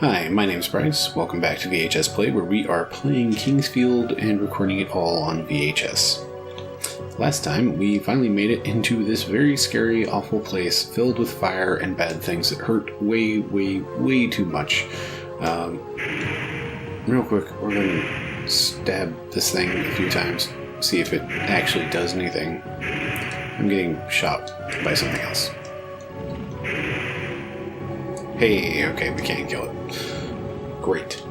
Hi, my name's Bryce. Welcome back to VHS Play, where we are playing Kingsfield and recording it all on VHS. Last time, we finally made it into this very scary, awful place filled with fire and bad things that hurt way, way, way too much. Real quick, we're going to stab this thing a few times, see if it actually does anything. I'm getting shot by something else. Hey, okay, we can't kill it. Great.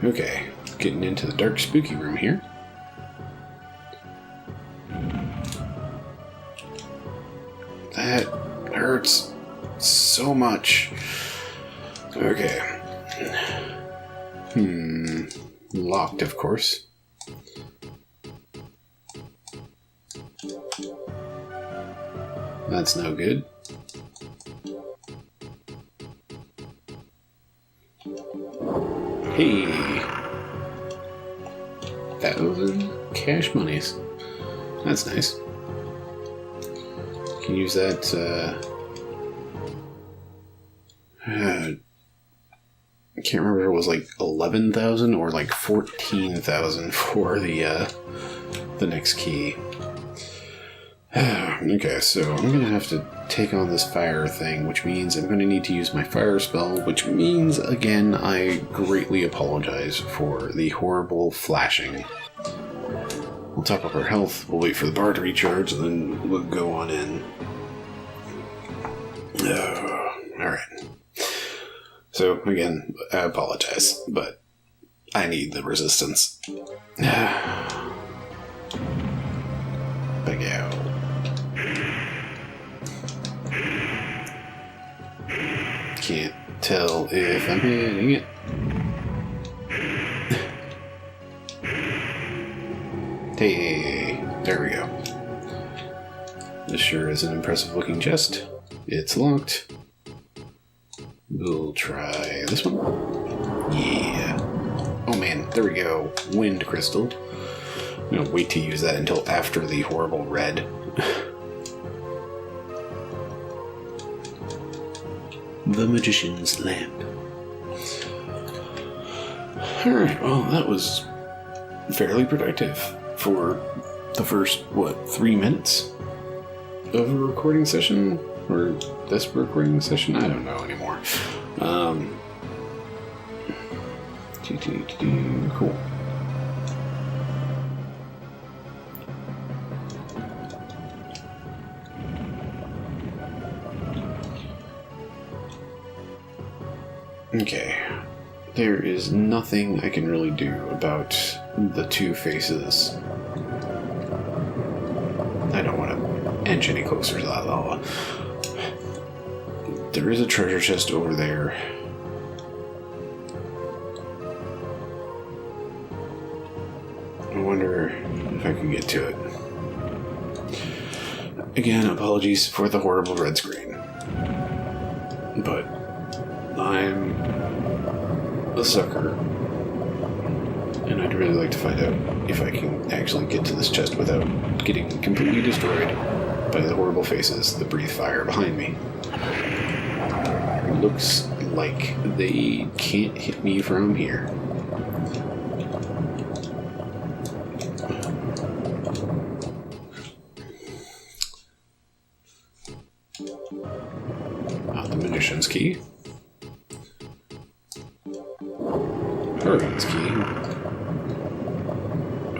Okay, getting into the dark, spooky room here. That hurts so much. Okay. Locked, of course. That's no good. Hey! 1,000 cash monies. That's nice. Can use that, I can't remember if it was like 11,000 or like 14,000 for the next key. Okay, so I'm going to have to take on this fire thing, which means I'm going to need to use my fire spell, which means, again, I greatly apologize for the horrible flashing. We'll top up our health, we'll wait for the bar to recharge, and then we'll go on in. Alright. So, again, I apologize, but I need the resistance. Big owl. Can't tell if I'm hitting it. Hey, there we go. This sure is an impressive looking chest. It's locked. We'll try this one. Yeah. Oh man, there we go. Wind crystal. I'm gonna wait to use that until after the horrible red. The Magician's Lamp. Alright, well, that was fairly productive for the first, 3 minutes of a recording session? Or this recording session? I don't know anymore. Cool. Okay, there is nothing I can really do about the two faces. I don't want to inch any closer to that lava. There is a treasure chest over there. I wonder if I can get to it. Again, apologies for the horrible red screen. But I'm a sucker, and I'd really like to find out if I can actually get to this chest without getting completely destroyed by the horrible faces that breathe fire behind me. Looks like they can't hit me from here. The Magician's Key. Hurricane's Key.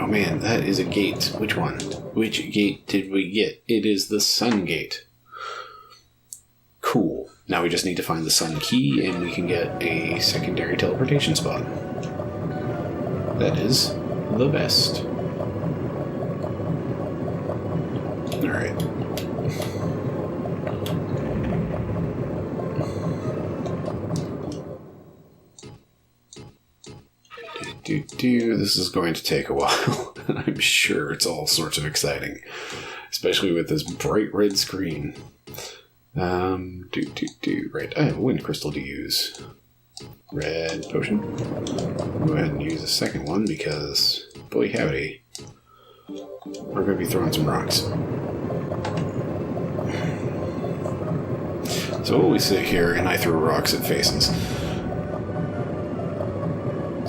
Oh man, that is a gate. Which one? Which gate did we get? It is the Sun Gate. Cool. Now we just need to find the Sun Key and we can get a secondary teleportation spot. That is the best. Alright. This is going to take a while, and I'm sure it's all sorts of exciting, especially with this bright red screen. Right, I have a wind crystal to use. Red potion. Go ahead and use a second one because, boy howdy, We're going to be throwing some rocks. So we sit here and I throw rocks at faces.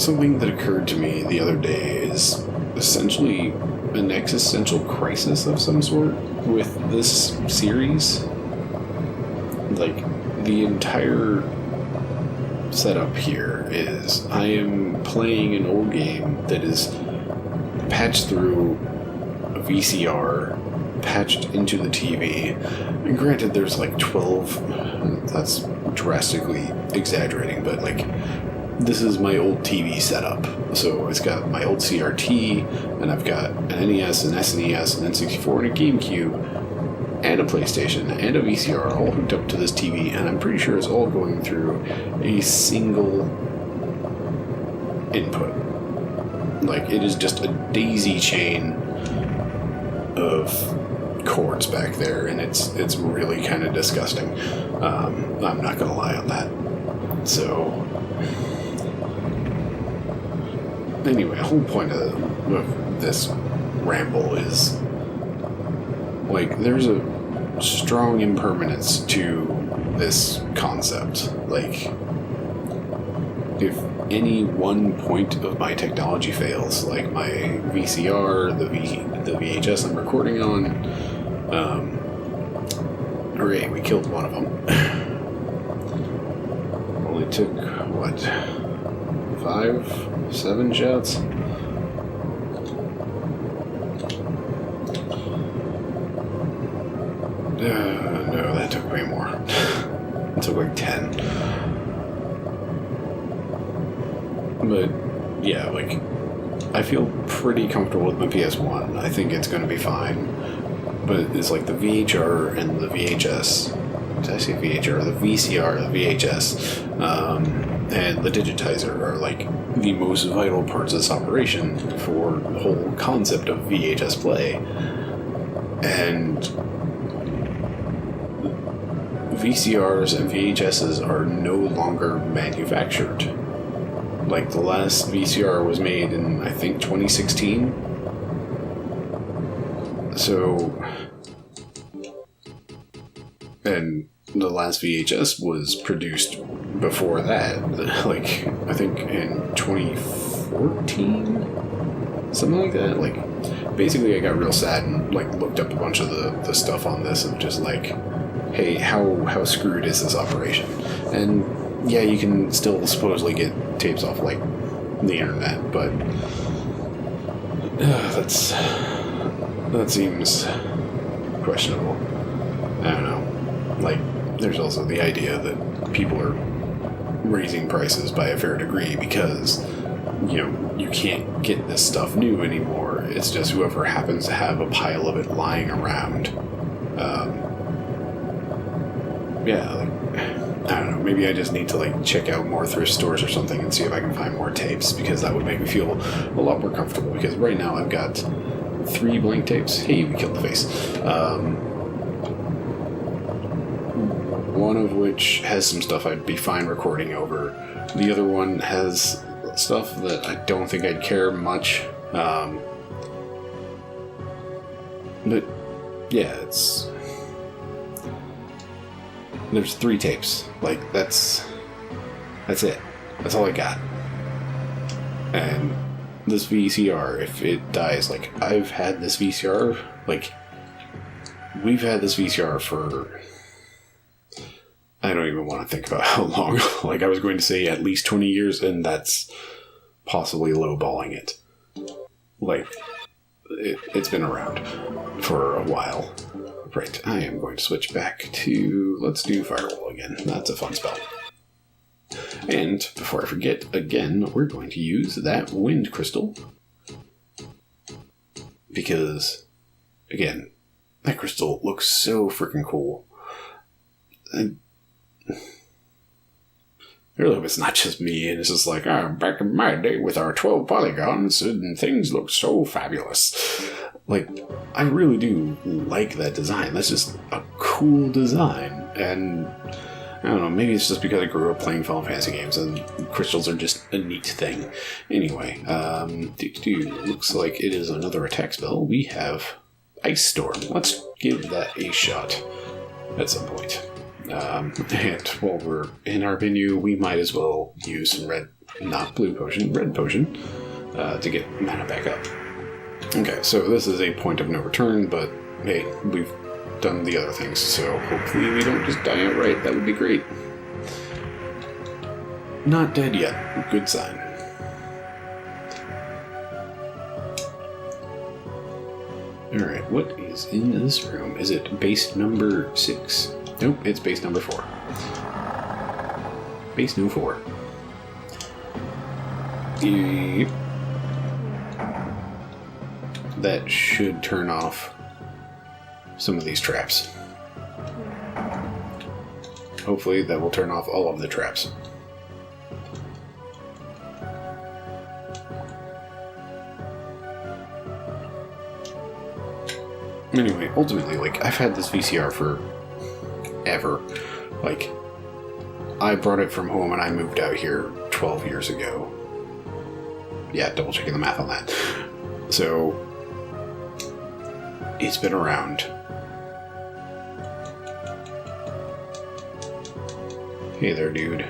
Something that occurred to me the other day is essentially an existential crisis of some sort with this series. Like, the entire setup here is I am playing an old game that is patched through a VCR, patched into the TV. And granted, there's like 12, that's drastically exaggerating, but like, this is my old TV setup. So it's got my old CRT, and I've got an NES, an SNES, an N64, and a GameCube, and a PlayStation, and a VCR all hooked up to this TV, and I'm pretty sure it's all going through a single input. Like, it is just a daisy chain of cords back there, and it's really kind of disgusting. I'm not gonna lie on that. So anyway, the whole point of this ramble is, like, there's a strong impermanence to this concept. Like, if any one point of my technology fails, like my VCR, the VHS I'm recording on, hooray, we killed one of them. Only took, what, 5, 7 shots? No, that took way more. It took like 10. But, yeah, like, I feel pretty comfortable with my PS1. I think it's going to be fine. But it's like the VHR and the VHS. Did I say VHR? The VCR, the VHS, and the digitizer are like the most vital parts of this operation for the whole concept of VHS play. And VCRs and VHSs are no longer manufactured. Like, the last VCR was made in, I think, 2016. So, and the last VHS was produced before that, like, I think in 2014? Something like that. Like, basically I got real sad and, like, looked up a bunch of the stuff on this and just like, hey, how screwed is this operation? And yeah, you can still supposedly get tapes off, like, the internet, but that seems questionable. I don't know. Like, there's also the idea that people are raising prices by a fair degree because, you know, you can't get this stuff new anymore. It's just whoever happens to have a pile of it lying around. Yeah, like, I don't know, maybe I just need to, like, check out more thrift stores or something and see if I can find more tapes, because that would make me feel a lot more comfortable, because right now I've got 3 blank tapes. Hey, we killed the face. One of which has some stuff I'd be fine recording over. The other one has stuff that I don't think I'd care much. But, yeah, there's 3 tapes. Like, that's it. That's all I got. And this VCR, if it dies, like, I've had this VCR, like, we've had this VCR for, I don't even want to think about how long. Like, I was going to say at least 20 years, and that's possibly lowballing it. Like, it's been around for a while. Right, I am going to switch back to, let's do Firewall again. That's a fun spell. And before I forget, again, we're going to use that Wind Crystal. Because, again, that crystal looks so freaking cool. I really hope it's not just me, and it's just like, back in my day with our 12 polygons, and things look so fabulous. Like, I really do like that design. That's just a cool design. And I don't know, maybe it's just because I grew up playing Final Fantasy games and crystals are just a neat thing. Anyway, looks like it is another attack spell. We have Ice Storm. Let's give that a shot at some point. And while we're in our menu, we might as well use some red potion, to get mana back up. Okay, so this is a point of no return, but hey, we've done the other things, so hopefully we don't just die outright. That would be great. Not dead yet. Good sign. Alright, what is in this room? Is it base number 6? Nope, it's base number 4. Base new 4. Yep. That should turn off some of these traps. Hopefully that will turn off all of the traps. Anyway, ultimately, I've had this VCR for ever. I brought it from home and I moved out here 12 years ago. Yeah, double checking the math on that. So, it's been around. Hey there, dude.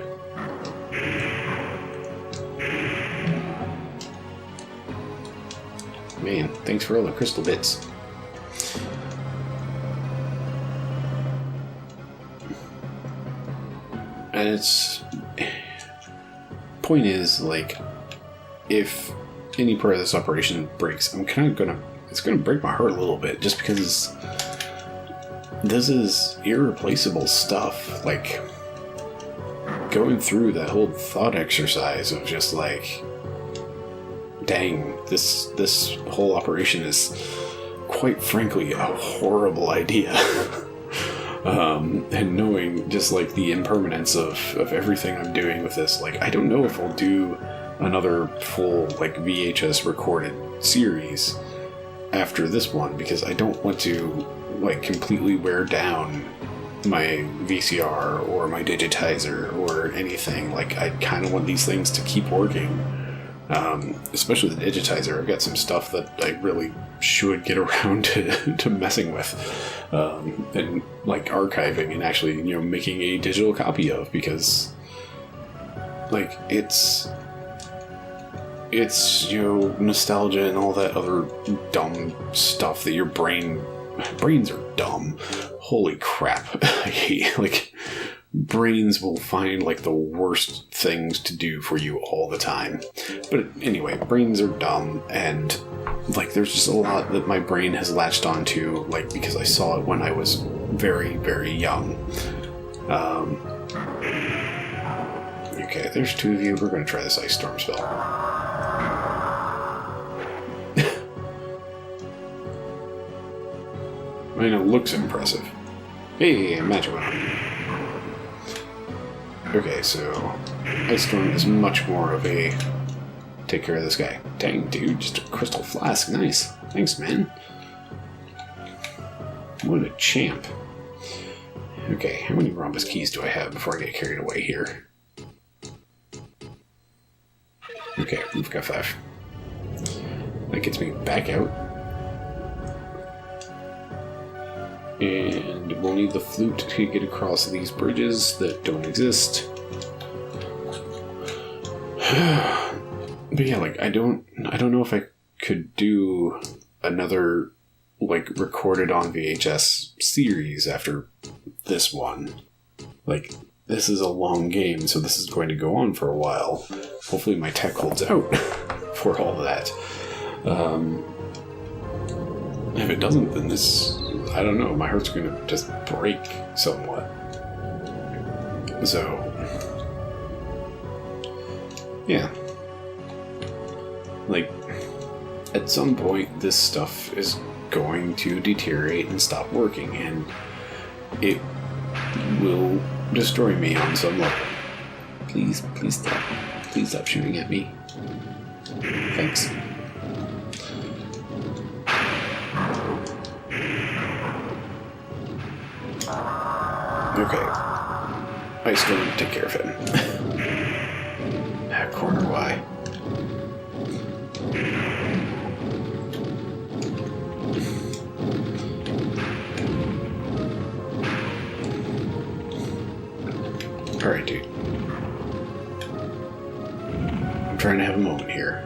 Man, thanks for all the crystal bits. And point is, if any part of this operation breaks, it's gonna break my heart a little bit, just because this is irreplaceable stuff. Going through that whole thought exercise of just dang, this whole operation is quite frankly a horrible idea. And knowing just the impermanence of everything I'm doing with this, I don't know if I'll do another full VHS recorded series after this one, because I don't want to completely wear down my VCR or my digitizer or anything. I kind of want these things to keep working, especially the digitizer. I've got some stuff that I really should get around to messing with, and archiving and actually making a digital copy of, because it's nostalgia and all that other dumb stuff that your brains are dumb. Holy crap. I hate, brains will find the worst things to do for you all the time. But anyway, brains are dumb, and there's just a lot that my brain has latched onto, because I saw it when I was very, very young. Okay, there's 2 of you. We're going to try this Ice Storm spell. I mean, it looks impressive. Hey, magic went on. Okay, so Ice Storm is much more of a take care of this guy. Dang, dude, just a crystal flask. Nice. Thanks, man. What a champ. Okay, how many rhombus keys do I have before I get carried away here? Okay, we've got 5. That gets me back out. And we'll need the flute to get across these bridges that don't exist. But yeah, I don't know if I could do another recorded on VHS series after this one. This is a long game, so this is going to go on for a while. Hopefully my tech holds out for all of that. If it doesn't, then I don't know, my heart's going to just break somewhat. So, yeah. At some point, this stuff is going to deteriorate and stop working, and it will destroy me on some level. Please stop. Please stop shooting at me. Thanks. Okay. I still need to take care of him. That corner, why? Alright, dude. I'm trying to have a moment here.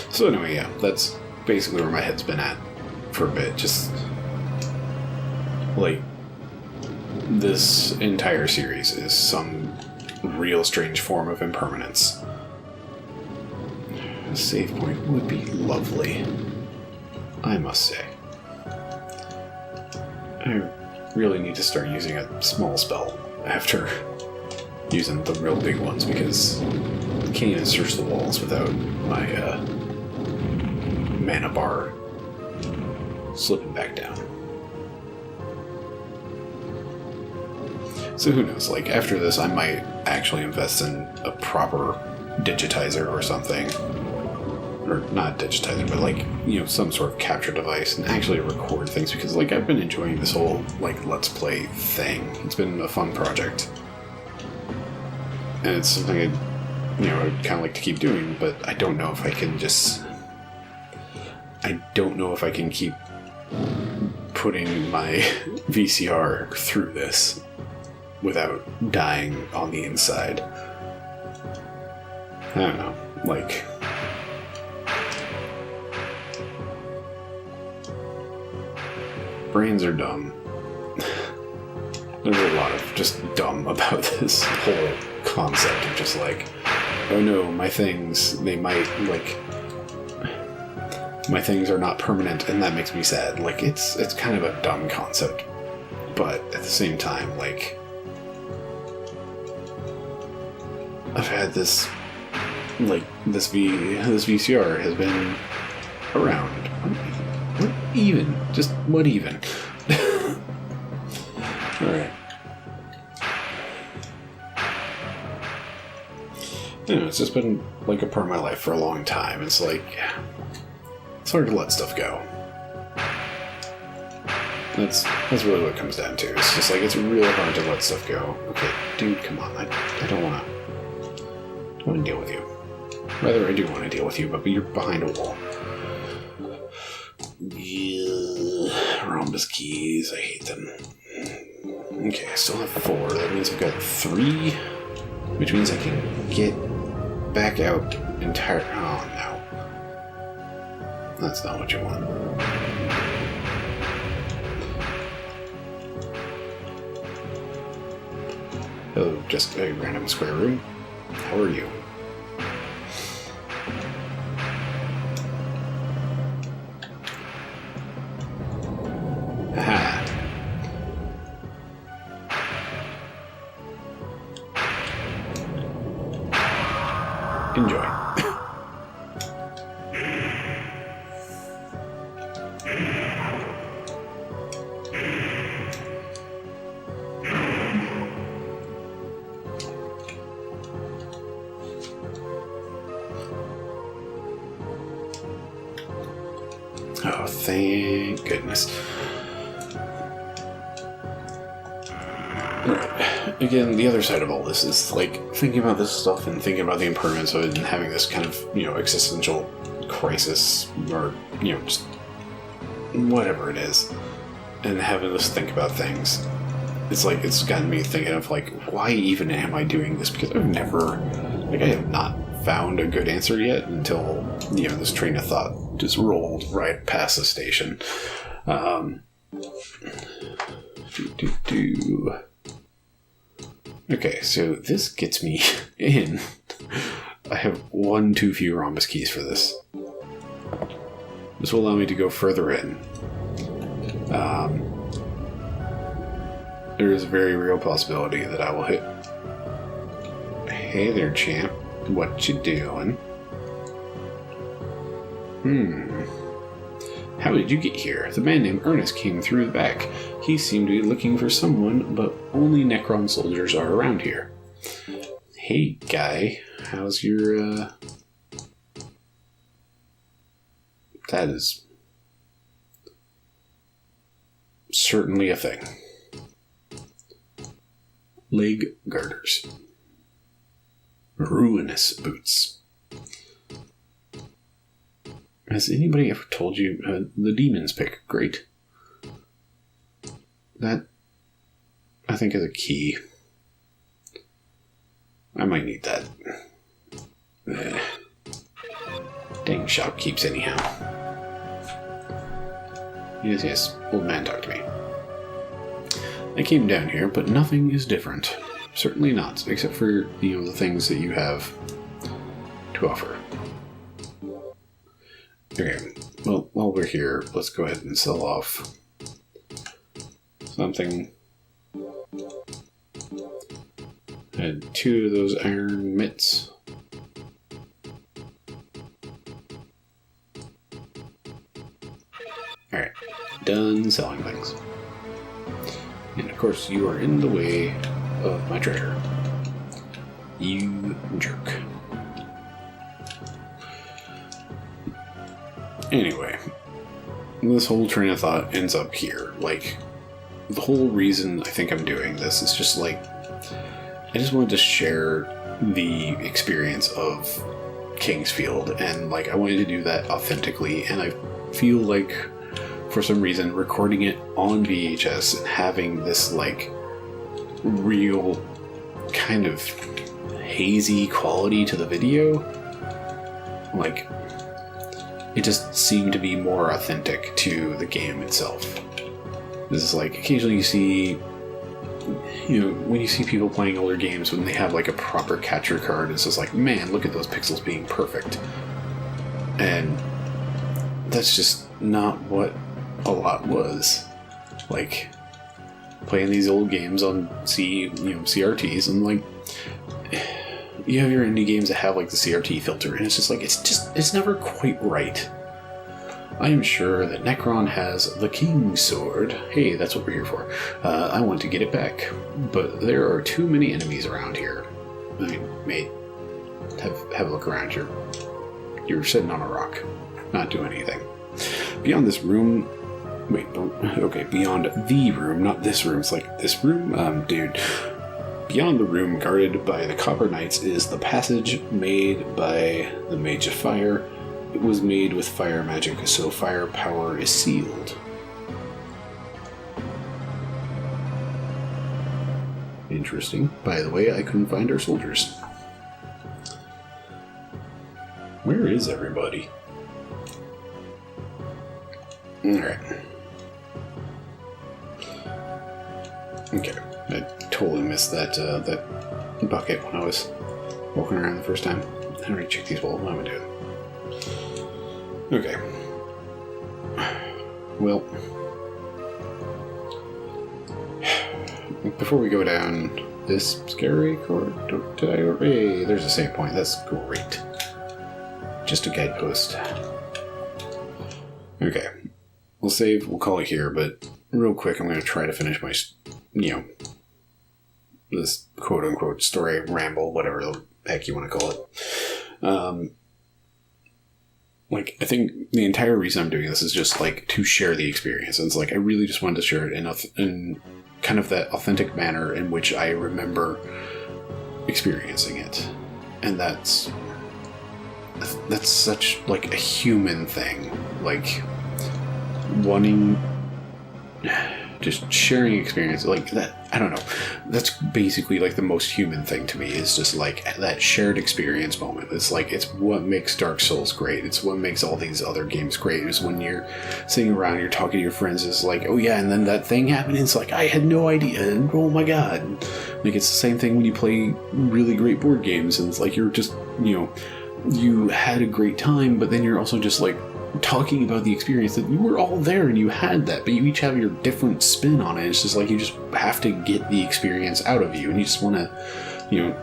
So anyway, yeah, that's basically where my head's been at for a bit. Just, like, this entire series is some real strange form of impermanence. A save point would be lovely, I must say. I really need to start using a small spell after using the real big ones, because I can't even search the walls without my mana bar slipping back down. So who knows, like, after this I might actually invest in a proper digitizer or something. Or not digitizer, but like, you know, some sort of capture device and actually record things, because like I've been enjoying this whole like let's play thing. It's been a fun project. And it's something I'd kind of like to keep doing, but I don't know if I can keep putting my VCR through this without dying on the inside. I don't know, like... brains are dumb. There's a lot of just dumb about this whole concept of just like, oh no, my things are not permanent and that makes me sad. Like, it's kind of a dumb concept, but at the same time, like, I've had this, like, this VCR has been around. What even? Alright. It's just been like a part of my life for a long time. It's like, it's hard to let stuff go. That's really what it comes down to. It's just like, it's really hard to let stuff go. Okay, dude, come on. I don't want to deal with you. Rather, I do want to deal with you, but you're behind a wall. Rhombus keys, I hate them. Okay, I still have 4. That means I've got 3, which means I can get back out entire. Oh no, that's not what you want. Oh, just a random square room. How are you? Aha. Enjoy. Oh, thank goodness. Again, the other side of all this is, like, thinking about this stuff and thinking about the impermanence of it and having this kind of, existential crisis, or, just whatever it is, and having this think about things. It's like, it's gotten me thinking of, like, why even am I doing this? Because I have not found a good answer yet until, this train of thought just rolled right past the station. Okay, so this gets me in. I have 1 too few rhombus keys for this. This will allow me to go further in. There is a very real possibility that I will hit. Hey there, champ. What you doing? How did you get here? The man named Ernest came through the back. He seemed to be looking for someone, but only Necron soldiers are around here. Hey, guy. How's your That is certainly a thing. Leg garters. Ruinous boots. Has anybody ever told you the demon's pick? Great. That, I think, is a key. I might need that. Dang shopkeeps anyhow. Yes, old man, talk to me. I came down here, but nothing is different. Certainly not, except for, the things that you have to offer. Okay, well, while we're here, let's go ahead and sell off something. Had 2 of those iron mitts. Alright, done selling things. And of course, you are in the way of my treasure. You jerk. Anyway, this whole train of thought ends up here. Like, the whole reason I think I'm doing this is just like, I just wanted to share the experience of Kingsfield, and like I wanted to do that authentically, and I feel like for some reason recording it on VHS and having this like real kind of hazy quality to the video, like it just seemed to be more authentic to the game itself. This is like, occasionally you see, when you see people playing older games, when they have like a proper capture card, it's just like, man, look at those pixels being perfect. And that's just not what a lot was. Like, playing these old games on CRTs, and like, you have your indie games that have like the CRT filter, and it's just like, it's never quite right. I am sure that Necron has the King's Sword. Hey, that's what we're here for. I want to get it back. But there are too many enemies around here. I mean, mate, have a look around. You're sitting on a rock, not doing anything. Beyond this room... beyond the room, not this room. It's like, this room? Dude. Beyond the room guarded by the Copper Knights is the passage made by the Mage of Fire. It was made with fire magic, so fire power is sealed. Interesting. By the way, I couldn't find our soldiers. Where is everybody? Alright. Okay. I totally missed that bucket when I was walking around the first time. I already checked these walls. What am I doing? Okay. Well, before we go down this scary corridor, hey, there's a save point. That's great. Just a guidepost. Okay. We'll save. We'll call it here, but real quick, I'm going to try to finish my, this quote-unquote story ramble, whatever the heck you want to call it. Like, I think the entire reason I'm doing this is just, like, to share the experience. And it's like, I really just wanted to share it in kind of that authentic manner in which I remember experiencing it. And that's such, like, a human thing. Like, wanting... just sharing experience like that. I don't know. That's basically like the most human thing to me, is just like that shared experience moment. It's like, it's what makes Dark Souls great. It's what makes all these other games great, is when you're sitting around, you're talking to your friends, it's like, oh yeah, and then that thing happened, and it's like, I had no idea, and oh my god. Like, it's the same thing when you play really great board games, and it's like, you're just, you had a great time, but then you're also just like talking about the experience that you were all there and you had that, but you each have your different spin on it. It's just like, you just have to get the experience out of you, and you just want to,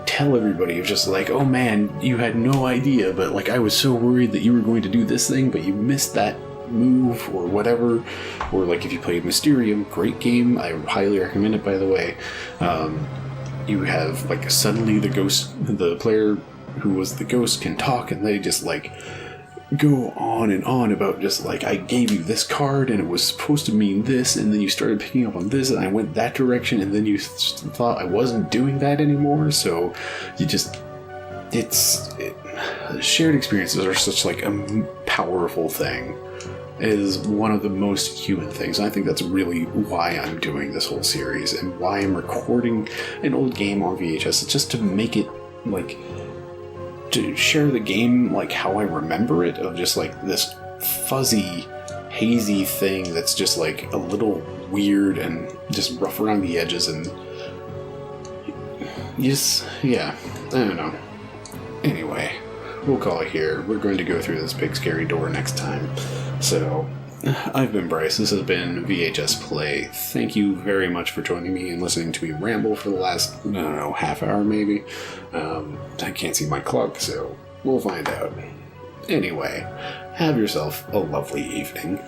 tell everybody. It's just like, oh man, you had no idea, but like, I was so worried that you were going to do this thing, but you missed that move or whatever. Or like, if you played Mysterium, great game, I highly recommend it, by the way. You have like, suddenly the player who was the ghost can talk, and they just like go on and on about just like, I gave you this card and it was supposed to mean this, and then you started picking up on this and I went that direction, and then you thought I wasn't doing that anymore, so you just... shared experiences are such like a powerful thing. It is one of the most human things. And I think that's really why I'm doing this whole series and why I'm recording an old game on VHS. It's just to make it like, to share the game like how I remember it, of just like this fuzzy, hazy thing that's just like a little weird and just rough around the edges, and just, yeah, I don't know. Anyway, we'll call it here. We're going to go through this big scary door next time. So, I've been Bryce. This has been VHS Play. Thank you very much for joining me and listening to me ramble for the last, I don't know, half hour maybe. I can't see my clock, so we'll find out. Anyway, have yourself a lovely evening.